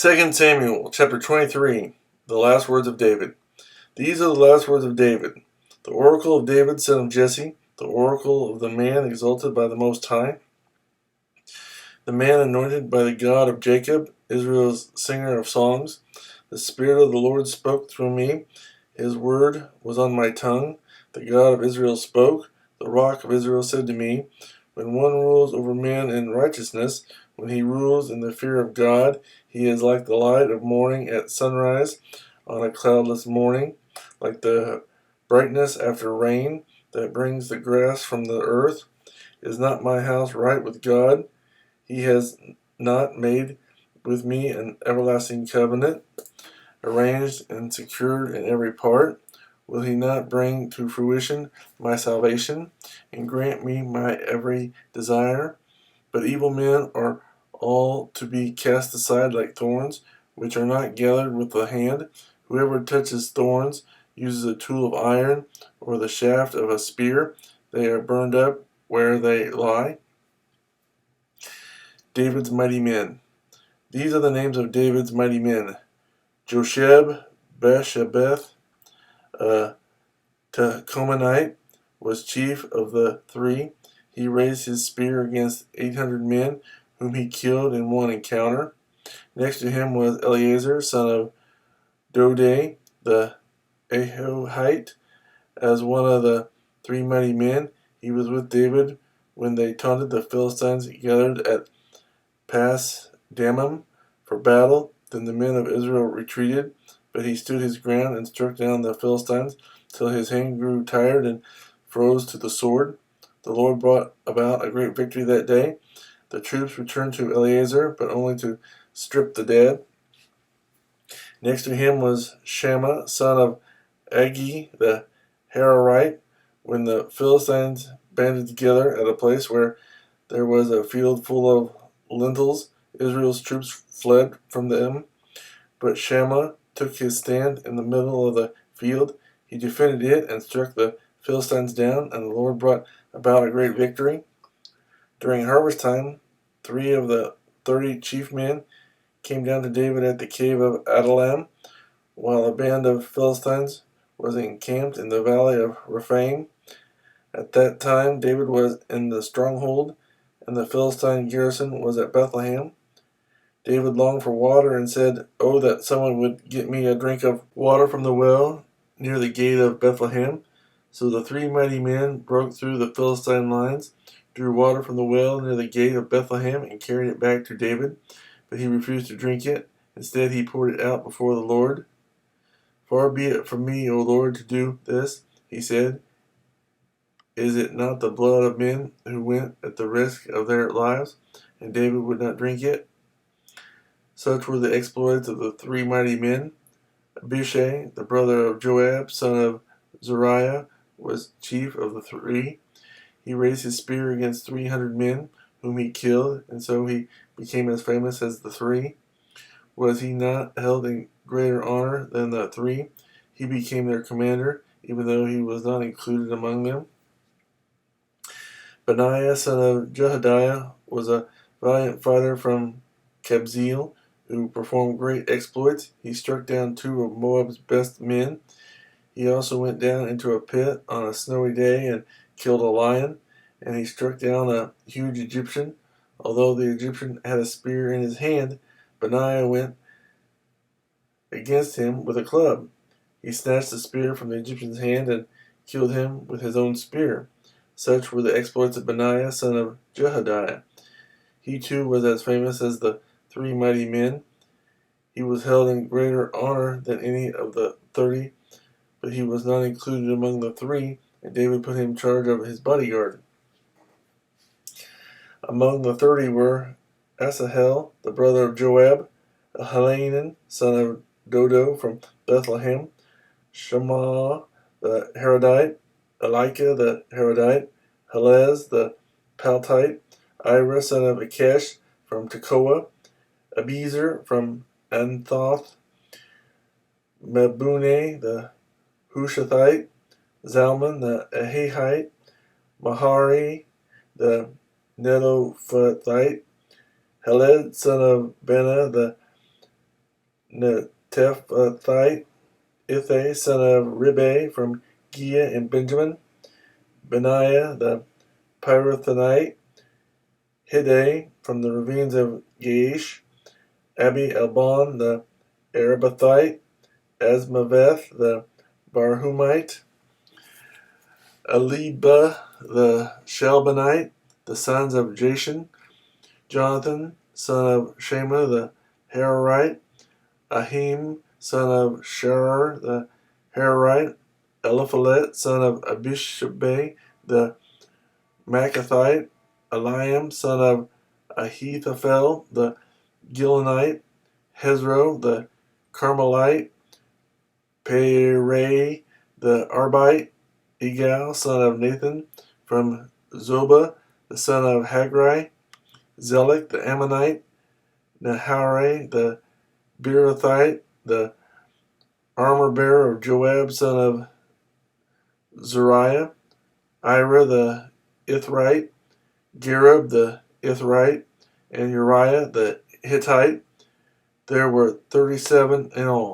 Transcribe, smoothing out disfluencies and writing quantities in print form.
2 Samuel chapter 23, the last words of David. These are the last words of David. The oracle of David, son of Jesse, the oracle of the man exalted by the Most High, the man anointed by the God of Jacob, Israel's singer of songs. The Spirit of the Lord spoke through me. His word was on my tongue. The God of Israel spoke. The rock of Israel said to me, when one rules over men in righteousness, when he rules in the fear of God, he is like the light of morning at sunrise on a cloudless morning, like the brightness after rain that brings the grass from the earth. Is not my house right with God? He has not made with me an everlasting covenant, arranged and secured in every part. Will he not bring to fruition my salvation and grant me my every desire? But evil men are all to be cast aside like thorns, which are not gathered with the hand. Whoever touches thorns uses a tool of iron or the shaft of a spear. They are burned up where they lie. David's mighty men. These are the names of David's mighty men: Josheb, Beshabeth, Tekomanite was chief of the three. He raised his spear against 800 men, whom he killed in one encounter. Next to him was Eleazar, son of Dodai, the Ahohite, as one of the three mighty men. He was with David when they taunted the Philistines gathered at Pas Dammim for battle. Then the men of Israel retreated, but he stood his ground and struck down the Philistines till his hand grew tired and froze to the sword. The Lord brought about a great victory that day. The troops returned to Eleazar, but only to strip the dead. Next to him was Shammah, son of Agi the Hararite. When the Philistines banded together at a place where there was a field full of lentils, Israel's troops fled from them. But Shammah took his stand in the middle of the field. He defended it and struck the Philistines down, and the Lord brought about a great victory. During harvest time, 3 of the 30 chief men came down to David at the cave of Adullam, while a band of Philistines was encamped in the valley of Rephaim. At that time David was in the stronghold, and the Philistine garrison was at Bethlehem. David longed for water and said, "Oh, that someone would get me a drink of water from the well near the gate of Bethlehem." So the 3 mighty men broke through the Philistine lines, drew water from the well near the gate of Bethlehem, and carried it back to David. But he refused to drink it. Instead, he poured it out before the Lord. "Far be it from me, O Lord, to do this," he said. "Is it not the blood of men who went at the risk of their lives?" And David would not drink it. Such were the exploits of the 3 mighty men. Abishai, the brother of Joab, son of Zeruiah, was chief of the 3. He raised his spear against 300 men, whom he killed, and so he became as famous as the 3. Was he not held in greater honor than the 3? He became their commander, even though he was not included among them. Benaiah, son of Jehoiada, was a valiant fighter from Kabzeel, who performed great exploits. He struck down 2 of Moab's best men. He also went down into a pit on a snowy day and killed a lion, and he struck down a huge Egyptian. Although the Egyptian had a spear in his hand, Benaiah went against him with a club. He snatched the spear from the Egyptian's hand and killed him with his own spear. Such were the exploits of Benaiah, son of Jehoiada. He too was as famous as the 3 mighty men. He was held in greater honor than any of the 30, but he was not included among the 3, and David put him in charge of his bodyguard. Among the 30 were Asahel, the brother of Joab, Helanan, son of Dodo from Bethlehem, Shammah the Harodite, Elika the Harodite, Helez the Paltite, Ira, son of Akesh from Tekoa, Abiezer from Anthoth, Mebune the Hushathite, Zalman the Ahahite, Mahari the Netophathite, Heled, son of Bena the Netephathite, Ittai, son of Ribai, from Giah and Benjamin, Benaiah the Pirathonite, Hiddai, from the ravines of Gaish, Abi Elbon the Arabathite, Asmaveth the Barhumite, Aliba the Shalbanite, the sons of Jashan, Jonathan, son of Shema the Hararite, Ahim, son of Sharar the Hararite, Eliphalet, son of Abishabeh the Machathite, Eliam, son of Ahithophel the Gilonite, Hezro the Carmelite, Perei the Arbite, Egal, son of Nathan, from Zobah, the son of Hagri, Zelek the Ammonite, Nahare the Beerothite, the armor-bearer of Joab, son of Zariah, Ira the Ithrite, Gareb the Ithrite, and Uriah the Hittite. There were 37 in all.